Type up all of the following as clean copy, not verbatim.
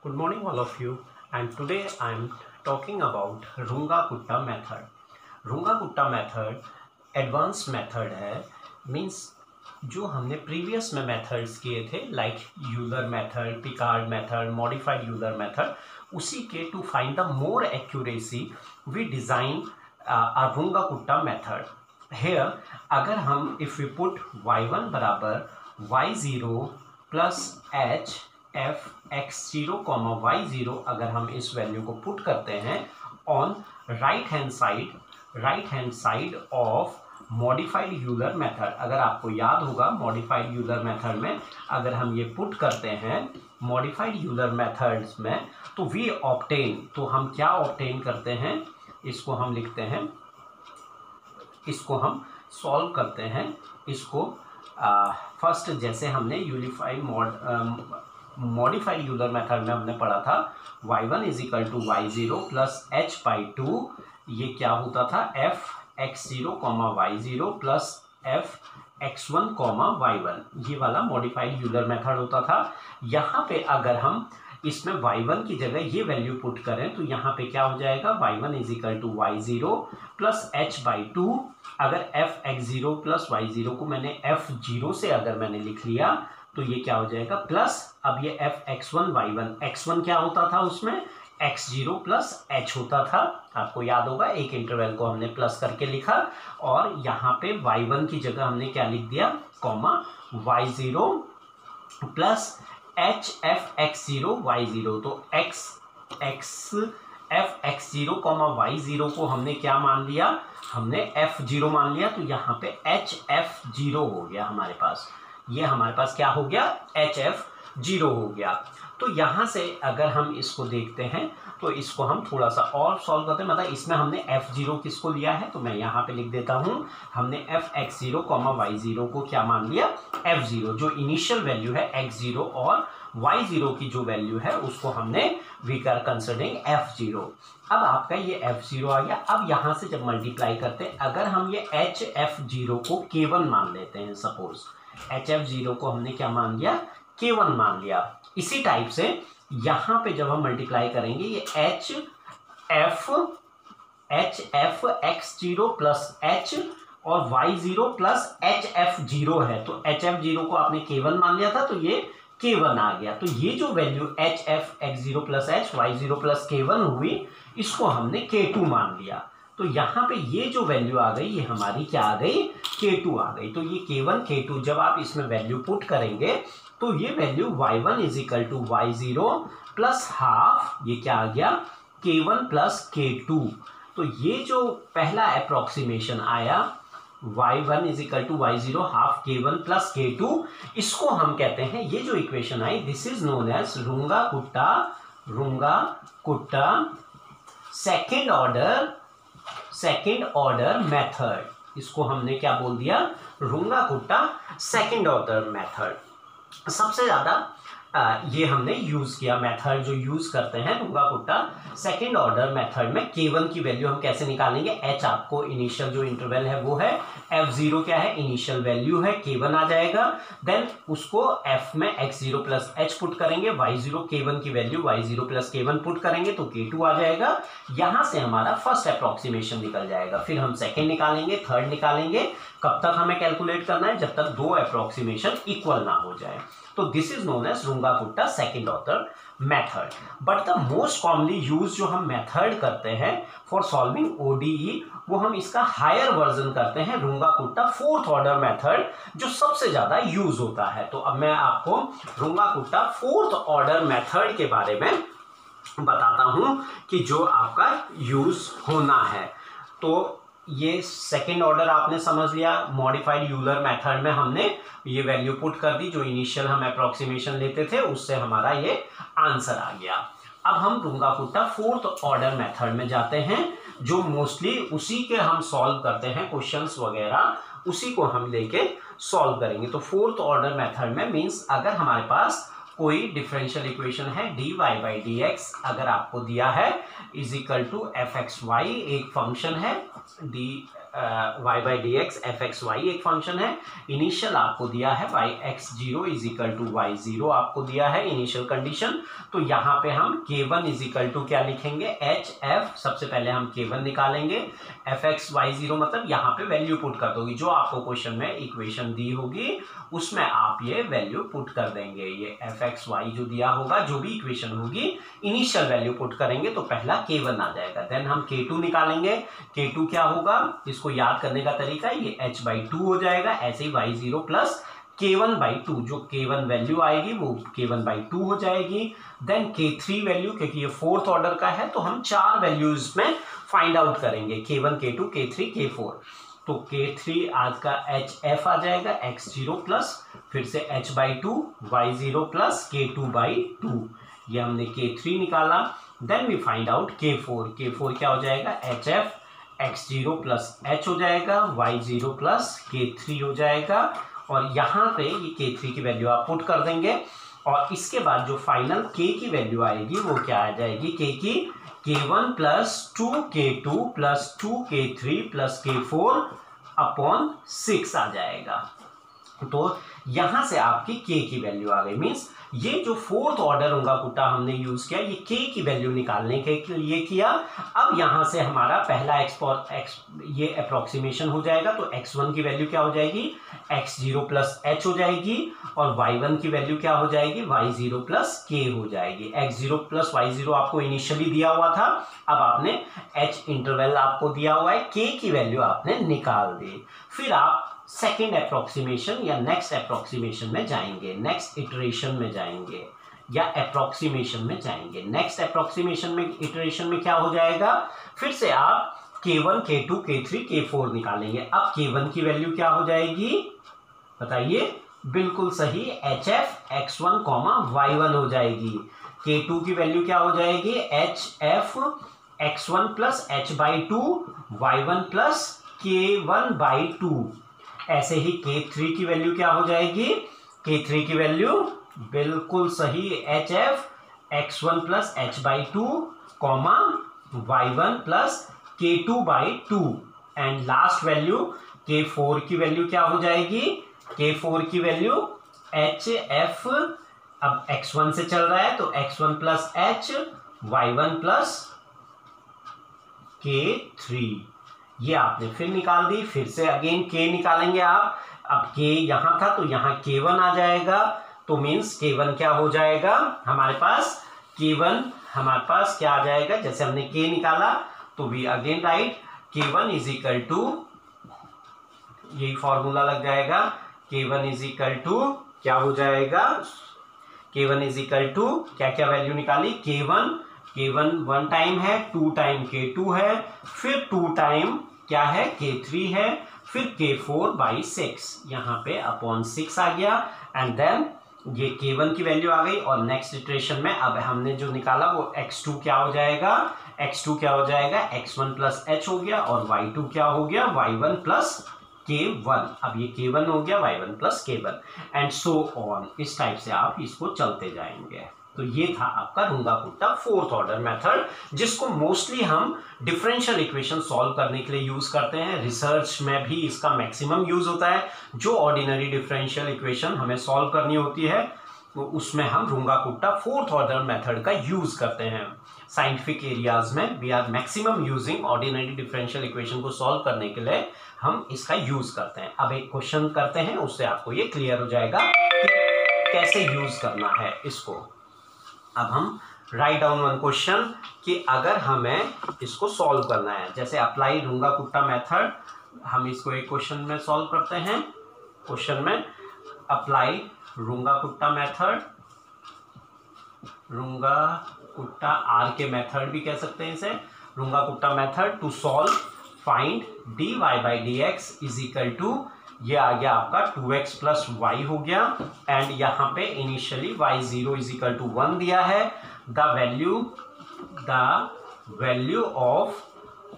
Good morning all of you, and today I am talking about Runga-Kutta method. Runga-Kutta method advance method है, means जो हमने previous में methods किए थे like Euler method, Picard method, modified Euler method, उसी के to find the more accuracy we design a Runga-Kutta method. Here अगर हम इफ़ वी पुट y1 बराबर y0 plus H F x0 y0, अगर हम इस वैल्यू को पुट करते हैं on right hand side of modified Euler method. अगर आपको याद होगा मॉडिफाइड यूलर मेथड में अगर हम ये पुट करते हैं मॉडिफाइड यूलर मेथड्स में तो वी ऑब्टेन, तो हम क्या ऑब्टेन करते हैं, इसको हम लिखते हैं, इसको हम सॉल्व करते हैं. इसको फर्स्ट जैसे हमने मॉडिफाइड यूलर मेथड में हमने पढ़ा था y1 is equal to y0 plus h/2, ये क्या होता था f x0 y0 plus f x1 y1, ये वाला मॉडिफाइड यूलर मेथड होता था. यहाँ पे अगर हम इसमें y1 की जगह ये वैल्यू पुट करें तो यहाँ पे क्या हो जाएगा, y1 is equal to y0 plus h/2. अगर f x0 प्लस y0 को मैंने f0 से अगर मैंने लिख लिया तो ये क्या हो जाएगा प्लस, अब ये f x1 y1, x1 क्या होता था उसमें x0 प्लस h होता था, आपको याद होगा एक इंटरवल को हमने प्लस करके लिखा और यहाँ पे y1 की जगह हमने क्या लिख दिया comma y0 plus h f x0 y0. तो f x0 y0 को हमने क्या मान लिया, हमने f0 मान लिया, तो यहाँ पे h f0 हो गया हमारे पास, ये हमारे पास क्या हो गया h f0 हो गया. तो यहाँ से अगर हम इसको देखते हैं तो इसको हम थोड़ा सा और सॉल्व करते हैं, मतलब इसमें हमने f0 किसको लिया है तो मैं यहाँ पे लिख देता हूँ, हमने f x0 y0 को क्या मान लिया f0, जो इनिशियल वैल्यू है x0 और y0 की जो वैल्यू है उसको हमने वी आर कंसिडरिंग f0. अब आपका ये f0 आ गया. अब यहाँ से जब मल्टीप्लाई करते हैं अगर हम ये h f0 को k1 मान लेते हैं, सपोज h f0 को हमने क्या मान लिया k1 मान लिया. इसी टाइप से यहाँ पे जब हम मल्टीप्लाई करेंगे ये h f x0 plus h और y0 प्लस h f0 है, तो h f0 को आपने k1 मान लिया था तो ये k1 आ गया. तो ये जो value h f x0 plus h y0 plus k1 हुई इसको हमने k2 मान लिया. तो यहाँ पे ये जो वैल्यू आ गई ये हमारी क्या आ गई k2 आ गई. तो ये k1 k2 जब आप इसमें वैल्यू पुट करेंगे तो ये value y1 is equal to y0 plus half, ये क्या आ गया k1 प्लस k2. तो ये जो पहला अप्रोक्सीमेशन आया y1 is equal to y0 half k1 plus k2, इसको हम कहते हैं, ये जो इक्वेशन आई this is known as Runga-Kutta second order method. इसको हमने क्या बोल दिया Runga-Kutta सेकेंड ऑर्डर मेथड. सबसे ज़्यादा ये हमने यूज़ किया मेथड जो यूज़ करते हैं Runga-Kutta सेकेंड ऑर्डर मेथड में. k1 की वैल्यू हम कैसे निकालेंगे, h आपको इनिशियल जो इंटरवल है वो है, f0 क्या है इनिशियल वैल्यू है, k1 आ जाएगा. देन उसको f में x0 प्लस h पुट करेंगे, y0 k1 की value y0 plus k1 put करेंगे तो k2 आ जाएगा. यहाँ से हमारा फर्स्ट अप्रोक्सीमेशन निकल जाएगा. फिर हम सेकेंड निकालेंगे, थर्ड निकालेंगे. कब तक हमें कैलकुलेट करना है, जब तक दो अप्रोक्सीमेशन इक्वल ना हो जाए. तो this is known as Runga-Kutta second order method. But the most commonly use जो हम मेथड करते हैं फॉर सॉल्विंग ODE वो हम इसका हायर वर्जन करते हैं Runga-Kutta फोर्थ ऑर्डर मेथड, जो सबसे ज्यादा यूज होता है. तो अब मैं आपको Runga-Kutta फोर्थ ऑर्डर मेथड के बारे में बताता हूं कि जो आपका यूज होना है. तो ये सेकेंड ऑर्डर आपने समझ लिया, मॉडिफाइड यूलर मेथड में हमने ये वैल्यू पुट कर दी, जो इनिशियल हम अप्रोक्सीमेशन लेते थे उससे हमारा ये आंसर आ गया. अब हम Runga-Kutta फोर्थ ऑर्डर मेथड में जाते हैं, जो मोस्टली उसी के हम सॉल्व करते हैं क्वेश्चंस वगैरह, उसी को हम लेके सॉल्व करेंगे. तो फोर्थ ऑर्डर मेथड में मीन्स अगर हमारे पास कोई डिफरेंशियल इक्वेशन है dy बाई dx अगर आपको दिया है is equal to f x y, एक फंक्शन है y by d x f x y एक फंक्शन है। इनिशियल आपको दिया है y x zero is equal to y zero आपको दिया है इनिशियल कंडीशन। तो यहाँ पे हम k1 इज इक्वल टू क्या लिखेंगे, एच एफ, सबसे पहले हम k1 निकालेंगे, एफ एक्स वाई जीरो मतलब यहाँ पे वैल्यू पुट कर दोगे, जो आपको क्वेश्चन में इक्वेशन दी होगी उसमें आप ये वैल्यू पुट कर देंगे। ये एफ एक्स वाई जो दिया होगा, जो भी इक्वेशन होगी इनिशियल वैल्यू पुट करेंगे तो पहला k1 आ जाएगा। देन हम k2 निकालेंगे, k2 क्या होगा, इसको याद करने का तरीका ये h बाई टू हो जाएगा, ऐसे ही y zero plus k1 by two, जो k1 वैल्यू आएगी वो k1 बाई टू हो जाएगी। देन k3 वैल्यू, क्योंकि ये फोर्थ ऑर्डर का है तो हम 4 वैल्यूज में फाइंड आउट करेंगे, k1 k2 k3 k4। तो k3 आज का एच एफ आ जाएगा x0 प्लस फिर से h by two y zero plus k2 by two, ये हमने k3 निकाला। Then we find out k4, k4 क्या हो जाएगा, H F x0 plus h हो जाएगा, y0 प्लस k3 हो जाएगा, और यहाँ पे ये k3 की वैल्यू आप पुट कर देंगे। और इसके बाद जो फाइनल k की वैल्यू आएगी वो क्या आ जाएगी, k की k1 plus 2k2 plus 2k3 plus k4 upon 6 आ जाएगा। तो यहाँ से आपकी k की वैल्यू आ गई। मीन्स ये जो फोर्थ ऑर्डर रुंगाकुट्टा हमने यूज किया ये k की वैल्यू निकालने के लिए किया। अब यहाँ से हमारा पहला ये अप्रोक्सीमेशन हो जाएगा, तो x1 की वैल्यू क्या हो जाएगी, x0 प्लस h हो जाएगी, और y1 की वैल्यू क्या हो जाएगी, y0 प्लस k हो जाएगी। x0 प्लस y0 आपको इनिशियली दिया हुआ था, अब आपने h इंटरवल आपको दिया हुआ है, k की वैल्यू आपने निकाल दी। फिर आप सेकेंड अप्रोक्सीमेशन या नेक्स्ट अप्रोक्सीमेशन में जाएंगे, नेक्स्ट इटरेशन में जाएंगे या अप्रोक्सीमेशन में जाएंगे। नेक्स्ट अप्रोक्सीमेशन में इटरेशन में क्या हो जाएगा, फिर से आप k1 k2 k3 k4 निकालेंगे। अब k1 की वैल्यू क्या हो जाएगी बताइए, बिल्कुल सही एच एफ x1 y1 हो जाएगी। k2 की वैल्यू क्या हो जाएगी, H F x1 plus h by to y1 plus k1 by to. ऐसे ही k3 की वैल्यू क्या हो जाएगी, k3 की वैल्यू बिल्कुल सही H F x1 plus h by two comma y1 plus k2 by to. And last value k4 की value क्या हो जाएगी, k4 की वैल्यू एच एफ, अब x1 से चल रहा है तो x1 plus h y1 plus k3, ये आपने फिर निकाल दी। फिर से अगेन k निकालेंगे आप, अब k यहाँ था तो यहाँ k1 आ जाएगा, तो मीन्स k1 क्या हो जाएगा हमारे पास, k1 हमारे पास क्या आ जाएगा, जैसे हमने k निकाला तो we again write k1 is equal to, यही फॉर्मूला लग जाएगा, k1 इज इक्वल टू क्या हो जाएगा, k1 इज इक्वल टू क्या क्या वैल्यू निकाली, k1 वन टाइम है, 2 टाइम k2 है, फिर 2 टाइम क्या है k3 है, फिर k4 बाई 6 यहाँ पे अपॉन 6 आ गया। एंड देन ये k1 की वैल्यू आ गई, और नेक्स्ट इटरेशन में अब हमने जो निकाला वो x2 क्या हो जाएगा, x2 क्या हो जाएगा, x1 प्लस h हो गया, और y2 क्या हो गया, y1 प्लस k1। अब ये k1 हो गया y1 plus k1 and so on, इस टाइप से आप इसको चलते जाएंगे। तो ये था आपका रुंगाकुट्टा फोर्थ ऑर्डर मेथड, जिसको मोस्टली हम डिफरेंशियल इक्वेशन सॉल्व करने के लिए यूज करते हैं। रिसर्च में भी इसका मैक्सिमम यूज होता है। जो ऑर्डिनरी डिफरेंशियल इक्वेशन हमें सॉल्व करनी होती है तो उसमें हम रुंगाकुट्टा फोर्थ ऑर्डर मेथड का यूज करते हैं। साइंटिफिक एरियाज में we are maximum using ordinary differential equation को सॉल्व करने के लिए हम इसका यूज करते हैं। अब एक क्वेश्चन करते हैं, उससे आपको ये क्लियर हो जाएगा कि कैसे यूज करना है इसको। अब हम राइट डाउन वन क्वेश्चन कि अगर हमें इसको सॉल्व करना है, जैसे अप्लाई रुंगाकुट्टा मेथड, हम इसको एक क्वेश्चन में सॉल्व करते हैं। क्वेश्चन में apply Runge Kutta method, Runge Kutta R K method भी कह सकते हैं इसे, Runge Kutta method to solve find d y by d x is equal to, ये आ गया आपका 2x प्लस वाई हो गया, एंड यहाँ पे initially y0 is equal to 1 दिया है। The value of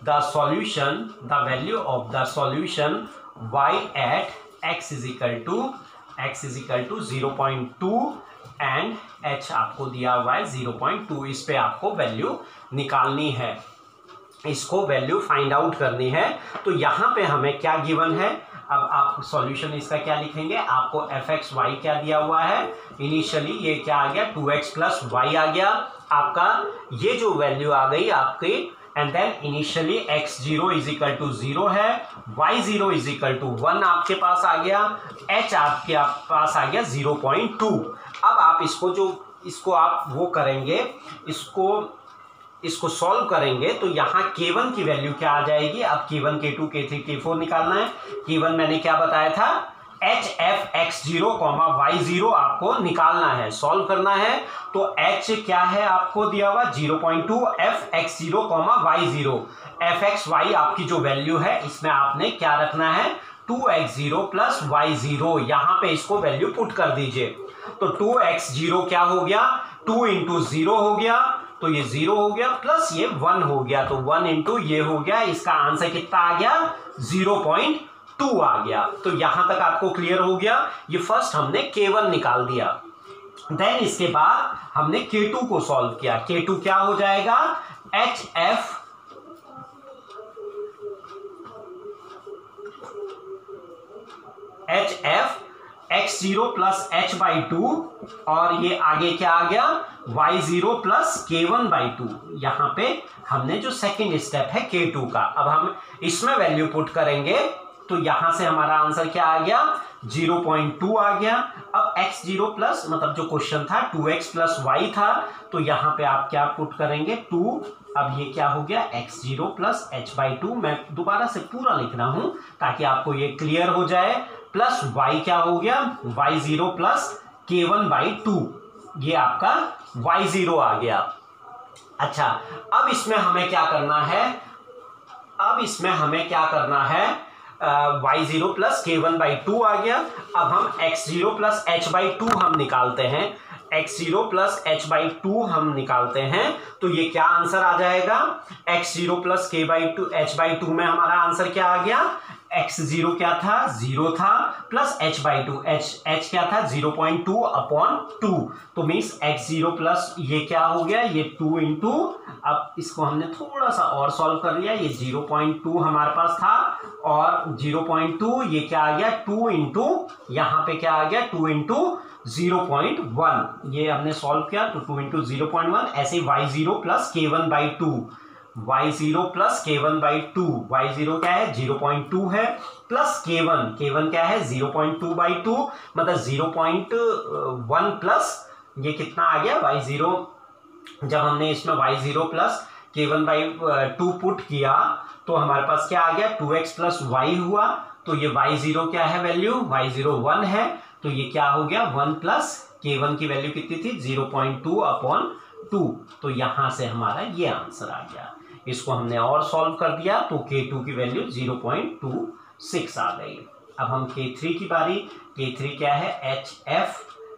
the solution y at x is equal to 0.2 and h आपको दिया हुआ है 0.2, इस पे आपको वैल्यू निकालनी है। इसको वैल्यू फाइंड आउट करनी है। तो यहाँ पे हमें क्या गिवन है, अब आप सॉल्यूशन इसका क्या लिखेंगे, आपको fx y क्या दिया हुआ है, इनिशियली ये क्या आ गया 2x प्लस वाई आ गया आपका, ये जो वैल्यू आ गई आपकी, and then initially x0 is equal to 0 है, y0 इज इक्वल टू 1 आपके पास आ गया, h आपके पास आ गया 0.2। अब आप इसको आप वो करेंगे, इसको सॉल्व करेंगे तो यहाँ k1 की वैल्यू क्या आ जाएगी, अब k1 k2 k3 k4 निकालना है। k1 मैंने क्या बताया था, hf x0 y0 आपको निकालना है, सॉल्व करना है। तो h क्या है आपको दिया हुआ 0.2, f x0 y0, fxy आपकी जो वैल्यू है इसमें आपने क्या रखना है 2x0 प्लस y0, यहाँ पे इसको वैल्यू पुट कर दीजिए। तो 2x0 क्या हो गया 2 इंटू 0 हो गया, तो ये 0 हो गया प्लस ये 1 हो गया, तो 1 इंटू ये हो गया, इसका आंसर कितना आ गया 0.2 आ गया। तो यहां तक आपको क्लियर हो गया। ये फर्स्ट हमने k1 निकाल दिया, देन इसके बाद हमने k2 को सॉल्व किया। k2 क्या हो जाएगा hf x0 प्लस h/2 और ये आगे क्या आ गया y0 प्लस k1/2। यहाँ पे हमने जो सेकंड स्टेप है k2 का, अब हम इसमें वैल्यू पुट करेंगे तो यहां से हमारा आंसर क्या आ गया 0.2 आ गया। अब x0 प्लस मतलब जो क्वेश्चन था 2x प्लस y था, तो यहाँ पे आप क्या पुट करेंगे 2, अब ये क्या हो गया x0 प्लस h/2, मैं दोबारा से पूरा लिख रहा हूं ताकि आपको ये क्लियर हो जाए, प्लस y क्या हो गया y0 प्लस k1/2, ये आपका y0 आ गया। अच्छा, अब इसमें हमें क्या करना है, y0 प्लस k1/2 आ गया। अब हम x0 प्लस h/2 हम निकालते हैं, x0 प्लस h/2 हम निकालते हैं, तो ये क्या आंसर आ जाएगा x0 प्लस h/2 में हमारा आंसर क्या आ गया, x0 क्या था 0 था, प्लस h/2, h क्या था 0.2 अपॉन 2, तो मीन्स x0 प्लस ये क्या हो गया ये 2 इंटू, अब इसको हमने थोड़ा सा और सॉल्व कर लिया, ये 0.2 हमारे पास था और 0.2 ये क्या आ गया 2 इंटू, यहाँ पे क्या आ गया 2 इंटू 0.1, ये हमने सॉल्व किया तो 2 इंटू 0.1, ऐसे y0 plus k1/2, y0 plus k1/2, y0 क्या है 0.2 है, प्लस k1 क्या है 0.2/2, मतलब 0.1 प्लस ये कितना आ गया y0, जब हमने इसमें y0 प्लस k1/2 पुट किया तो हमारे पास क्या आ गया 2x प्लस y हुआ, तो ये y0 क्या है वैल्यू y0 1 है, तो ये क्या हो गया 1 प्लस k1 की वैल्यू कितनी थी 0.2 अपॉन 2, तो यहां से हमारा ये आंसर आ गया। इसको हमने और सॉल्व कर दिया तो k2 की वैल्यू 0.26 आ गई। अब हम k3 की बारी, k3 क्या है hf,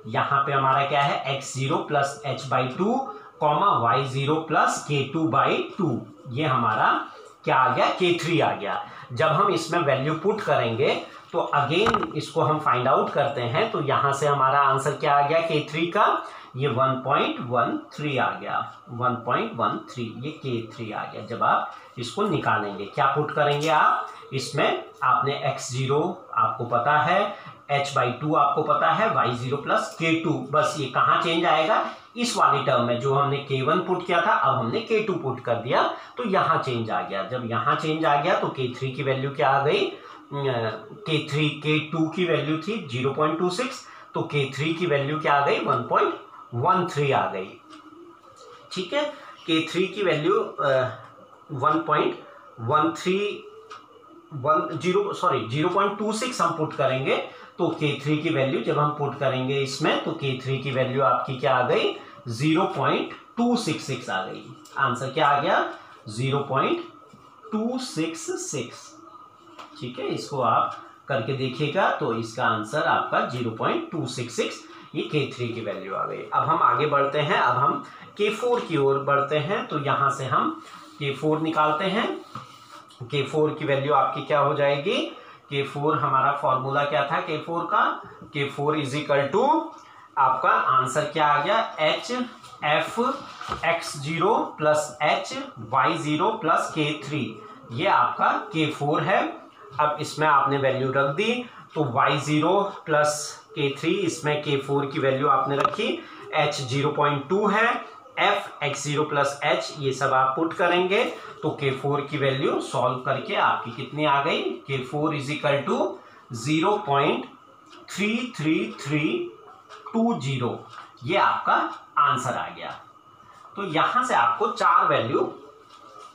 यहाँ पे हमारा क्या है x0 plus h/2 y0 plus k2/2, ये हमारा क्या आ गया k3 आ गया। जब हम इसमें वैल्यू पुट करेंगे तो अगेन इसको हम फाइंड आउट करते हैं, तो यहां से हमारा आंसर क्या आ गया k3 का, ये 1.13 आ गया, 1.13 ये k3 आ गया। जब आप इसको निकालेंगे क्या पुट करेंगे आप, इसमें आपने x0 आपको पता है, h/2 आपको पता है, y0 प्लस k2, बस ये कहाँ चेंज आएगा इस वाली टर्म में, जो हमने k1 पुट किया था अब हमने k2 पुट कर दिया तो यहाँ चेंज आ गया। जब यहाँ चेंज आ गया तो k3 की वैल्यू क्या आ गई, k2 की वैल्यू थी 0.26, तो k3 की वैल्यू क्या आ गई 1.13 आ गई। ठीक है, k3 की वैल्यू 0.26 हम पुट करेंगे, तो k3 की वैल्यू जब हम पुट करेंगे इसमें तो k3 की वैल्यू आपकी क्या आ गई 0.266 आ गई। आंसर क्या आ गया 0.266। ठीक है, इसको आप करके देखिएगा तो इसका आंसर आपका 0.266, ये k3 की वैल्यू आ गई। अब हम आगे बढ़ते हैं, अब हम k4 की ओर बढ़ते हैं, तो यहां से हम k4 निकालते हैं। k4 की वैल्यू आपकी क्या हो जाएगी, k4 हमारा फॉर्मूला क्या था k4 का, k4 इज इक्वल टू आपका आंसर क्या आ गया h F x0 plus H y0 plus k3, ये आपका k4 है। अब इसमें आपने वैल्यू रख दी, तो y0 प्लस k3, इसमें k4 की वैल्यू आपने रखी, h 0.2 है, f x0 प्लस h, ये सब आप पुट करेंगे तो k4 की वैल्यू सॉल्व करके आपकी कितनी आ गई, k4 इज इक्वल टू 0.33320, ये आपका आंसर आ गया। तो यहां से आपको 4 वैल्यू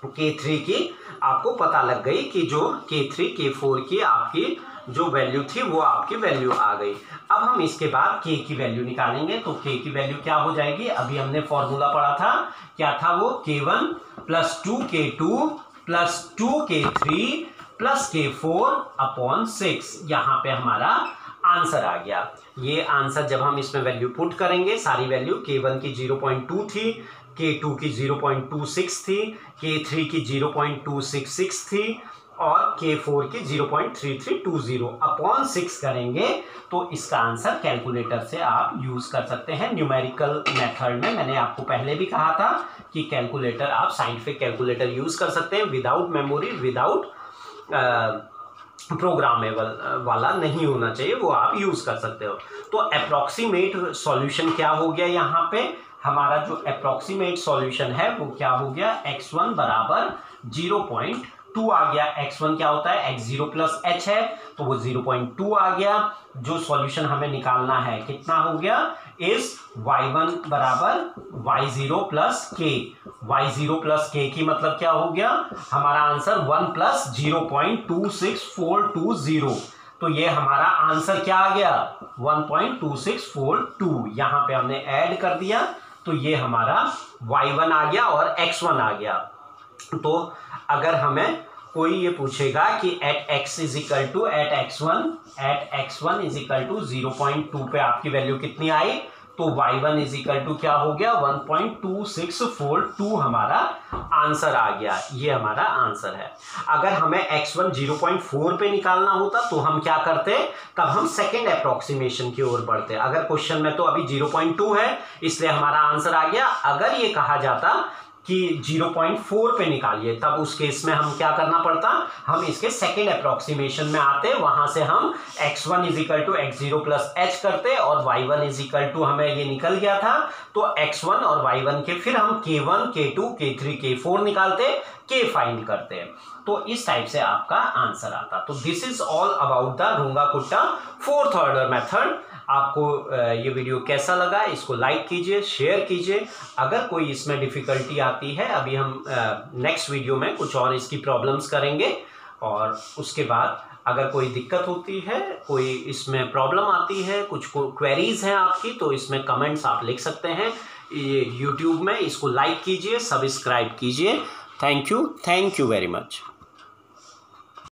k3 की आपको पता लग गई कि जो k3 k4 की आपकी जो वैल्यू थी वो आपकी वैल्यू आ गई। अब हम इसके बाद k की वैल्यू निकालेंगे, तो k की वैल्यू क्या हो जाएगी, अभी हमने फॉर्मूला पढ़ा था, क्या था वो, k1 plus 2k2 plus 2k3 plus k4 upon 6, यहाँ पे हमारा आंसर आ गया। ये आंसर जब हम इसमें वैल्यू पुट करेंगे, सारी वैल्यू k1 की 0.2 थी, k2 की 0.26 थी, k3 की 0.266 थी और k4 की 0.3320 अपॉन 6 करेंगे तो इसका आंसर कैलकुलेटर से आप यूज कर सकते हैं न्यूमेरिकल मेथड में। मैंने आपको पहले भी कहा था कि कैलकुलेटर आप साइंटिफिक कैलकुलेटर यूज कर सकते हैं, विदाउट मेमोरी, विदाउट प्रोग्रामेबल वाला नहीं होना चाहिए, वो आप यूज कर सकते हो। तो अप्रोक्सीमेट सॉल्यूशन क्या हो गया, यहाँ पे हमारा जो अप्रोक्सीमेट सॉल्यूशन है वो क्या हो गया, x1 बराबर 0.2 आ गया। x1 क्या होता है, x0 प्लस h है, तो वो 0.2 आ गया। जो सॉल्यूशन हमें निकालना है कितना हो गया, इस y1 बराबर y0 plus k, y0 plus k की मतलब क्या हो गया, हमारा आंसर 1 प्लस 0.26420, तो ये हमारा आंसर क्या आ गया, 1.2642, यहाँ पे हमने ऐड कर दिया तो ये हमारा y1 आ गया और x1 आ गया। तो अगर हमें कोई ये पूछेगा कि at x is equal to at x1 is equal to 0.2 पे आपकी वैल्यू कितनी आई, तो y1 इज इक्वल टू क्या हो गया, 1.2642 हमारा आंसर आ गया, ये हमारा आंसर है। अगर हमें x1 0.4 पे निकालना होता तो हम क्या करते, तब हम सेकेंड अप्रोक्सीमेशन की ओर बढ़ते। अगर क्वेश्चन में तो अभी 0.2 है इसलिए हमारा आंसर आ गया। अगर ये कहा जाता कि 0.4 पे निकालिए, तब उस केस में हम क्या करना पड़ता, हम इसके सेकेंड अप्रोक्सीमेशन में आते, वहां से हम x1 is equal to x0 plus h करते और y1 इज इक्वल टू, हमें ये निकल गया था, तो x1 और y1 के फिर हम k1 k2 k3 k4 निकालते, k फाइंड करते, तो इस टाइप से आपका आंसर आता। तो this is all about the Runge Kutta fourth order method. आपको ये वीडियो कैसा लगा, इसको लाइक कीजिए, शेयर कीजिए। अगर कोई इसमें डिफिकल्टी आती है, अभी हम नेक्स्ट वीडियो में कुछ और इसकी प्रॉब्लम्स करेंगे, और उसके बाद अगर कोई दिक्कत होती है, कोई इसमें प्रॉब्लम आती है, कुछ क्वेरीज हैं आपकी, तो इसमें कमेंट्स आप लिख सकते हैं ये यूट्यूब में। इसको लाइक कीजिए, सब्सक्राइब कीजिए। Thank you very much.